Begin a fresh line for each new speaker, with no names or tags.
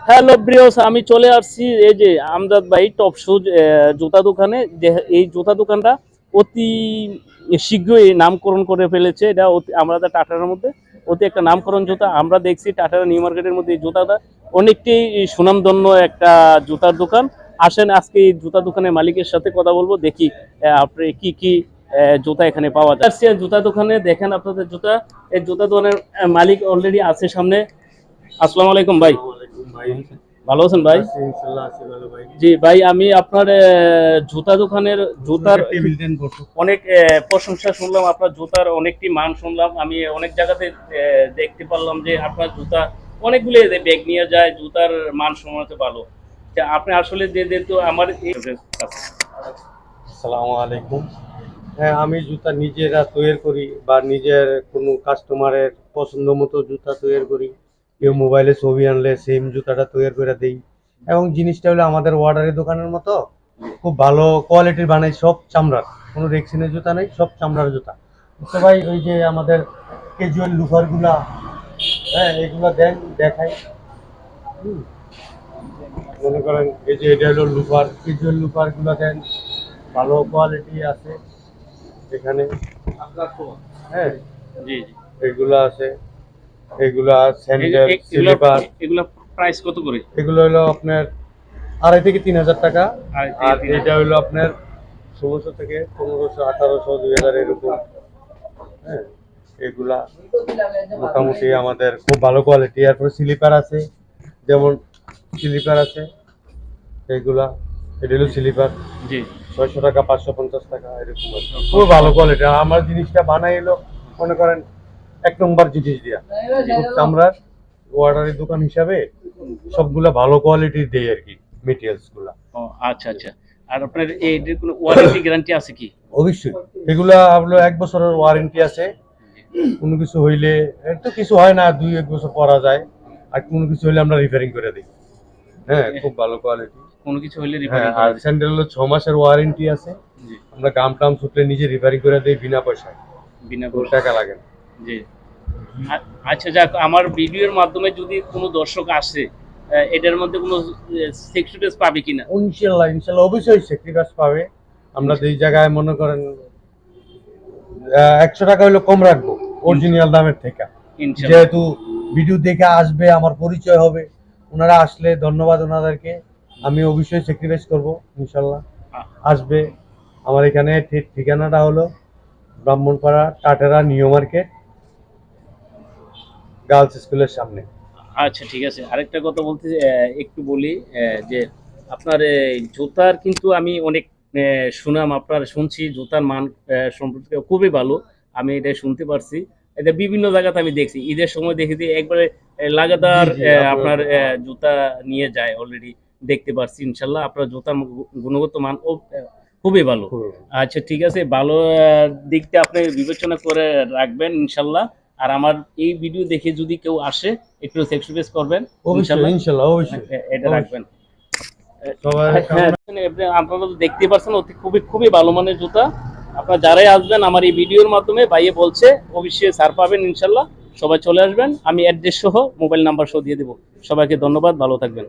Hello ব্রিয়স, আমি চলে আসছি এই যে আমজাদ ভাই টপ শুজ জুতা দোকানে। যে এই জুতা দোকানটা অতি শীঘ্রই নামকরণ করে ফেলেছে। এটা আমাদের টাটার মধ্যে অতি একটা নামকরণ জুতা। আমরা দেখছি টাটার নিউ মার্কেটের মধ্যে এই জুতাটা অনেকটাই সুনামধন্য একটা জুতার দোকান। আসেন আজকে এই জুতা দোকানের মালিকের সাথে কথা বলবো, দেখি আপনি কি কি জুতা এখানে পাওয়া যায়। আসছি জুতা দোকানে, দেখেন আপনাদের জুতা। এই জুতা দোকানের মালিক অলরেডি আছে সামনে। আসসালামু আলাইকুম ভাই। ভালো আছেন ভাই? জি ভাই, আমি আপনার জুতা দোকানের জুতার অনেক প্রশংসা শুনলাম, আপনার জুতার অনেকটি মান শুনলাম। আমি অনেক জায়গাতে দেখতে পারলাম যে আপনার জুতা অনেকগুলো ব্যাগ নিয়ে যায়, জুতার মান সম্মানিত ভালো। আপনি আসলে যেহেতু আমার
আসসালামু আলাইকুম। হ্যাঁ, আমি জুতা নিজেরা তৈরি করি বা নিজের কোনো কাস্টমারের পছন্দ মতো জুতা তৈরি করি। কেউ মোবাইলে ছবি আনলে সেম জুতাটা তৈরি করে দিই। এবং জিনিসটা হলো আমাদের ওয়ার্ডারি দোকানের মতো খুব ভালো কোয়ালিটির বানাই, সব চামড়ার, কোনো রেক্সিনের জুতা নেই, সব চামড়ার জুতা। তো ভাই ওই যে আমাদের ক্যাজুয়াল লুফারগুলা, হ্যাঁ এগুলা দেখাই। হুম, মনে করেন এই যে এটা হলো লুফার, ক্যাজুয়াল লুফারগুলো দেন, ভালো কোয়ালিটি আছে এখানে। হ্যাঁ,
জি জি,
এগুলা আছে, এগুলা স্যান্ডেল স্লিপার।
এগুলো প্রাইস কত করে?
এগুলো হলো আপনার 2,500 থেকে 3,000 টাকা। আর এটা হলো আপনার 1600 থেকে 1500, 1800, 2000 এরকম। হ্যাঁ, এগুলা মোটামুটি আমাদের খুব ভালো কোয়ালিটি। এরপরে স্লিপার আছে, যেমন স্লিপার আছে এগুলা, এটা হলো স্লিপার।
জি,
600 টাকা, 550 টাকা এরকম আছে। খুব ভালো কোয়ালিটি। আমার জিনিসটা বানাই এলো মনে করেন 1 নম্বর জিনিস দিয়া, খুব চামড়ার ওয়ার্ডারের দোকান হিসাবে সবগুলা ভালো কোয়ালিটির দেয় আর কি, মেটেরিয়ালস গুলা।
ও আচ্ছা আচ্ছা। আর আপনার এটার কোনো ওয়ারেন্টি গ্যারান্টি আছে কি?
অবশ্যই এগুলা আপনার 1 বছরের ওয়ারেন্টি আছে। কোনো কিছু হইলে, একটু কিছু হয় না, 2-1 বছর পরা যায়। আর কোনো কিছু হইলে আমরা রিপেয়ারিং করে দিই। হ্যাঁ, খুব ভালো কোয়ালিটি।
কোনো কিছু হইলে
হ্যাঁ,
রিপেয়ারিং
আর
করে দিন।
স্যান্ডেল হলো 6 মাসের ওয়ারেন্টি আছে।
জি,
আমরা গাম টাম শুকলে নিজে রিপেয়ারিং করে দিই বিনা পয়সায়,
বিনা
কোনো
পয়সা।
টাকা লাগে না।
জি। আচ্ছা যাক, আমার ভিডিওর মাধ্যমে যদি কোনো দর্শক আসে, এটার মধ্যে কোনো সেক্সুয়ালিটিস পাবে কিনা?
ইনশাল্লাহ ইনশাল্লাহ অবশ্যই স্যাক্রিফাইস পাবে। আমরা যেই জায়গায় মনে করেন 100 টাকা হইলো কম রাখবো অরিজিনাল দামের থেকে।
ইনশাআল্লাহ।
যেহেতু ভিডিও দেখে আসবে, আমার পরিচয় হবে, ওনারা আসলে ধন্যবাদ ওনাদেরকে। আমি অবশ্যই স্যাক্রিফাইস করবো ইনশাল্লাহ। আসবে আমার এখানে। ঠিকানাটা হলো ব্রাহ্মণপাড়া টাটেরা নিউ মার্কেট, গার্লস স্কুলের সামনে।
আচ্ছা ঠিক আছে, আরেকটা কথা বলতে একটু বলি, যে আপনার জুতার কিন্তু আমি অনেক সুনাম আপনার শুনছি, জুতার মান সম্পর্কে খুবই ভালো। আমি এটা শুনতে পারছি, এটা বিভিন্ন জায়গাতে আমি দেখছি, ঈদের সময় দেখেছি একবারে লাগাতার
জি, জি,
আপনার জুতা নিয়ে যায় অলরেডি, দেখতে পারছি। ইনশাল্লাহ আপনার জুতার গুণগত মান খুবই ভালো। আচ্ছা ঠিক আছে, ভালো দিকটা আপনি বিবেচনা করে রাখবেন ইনশাল্লাহ। আর আমার এই ভিডিও দেখে যদি কেউ আসে, একটু সেক্সুয়ালাইজ করবেন
অবশ্যই ইনশাল্লাহ, অবশ্যই
এটা রাখবেন।
সবাই।
হ্যাঁ, আপনারা তো দেখতেই পাচ্ছেন অতি খুবই খুবই ভালো মানের জুতা। আপনারা যারাই আসবেন আমার এই ভিডিওর মাধ্যমে, ভাইয়ে বলছে অবশ্যই ছাড় পাবেন ইনশাল্লাহ। সবাই চলে আসবেন, আমি অ্যাড্রেস সহ মোবাইল নাম্বার সহ দিয়ে দেবো। সবাইকে ধন্যবাদ, ভালো থাকবেন।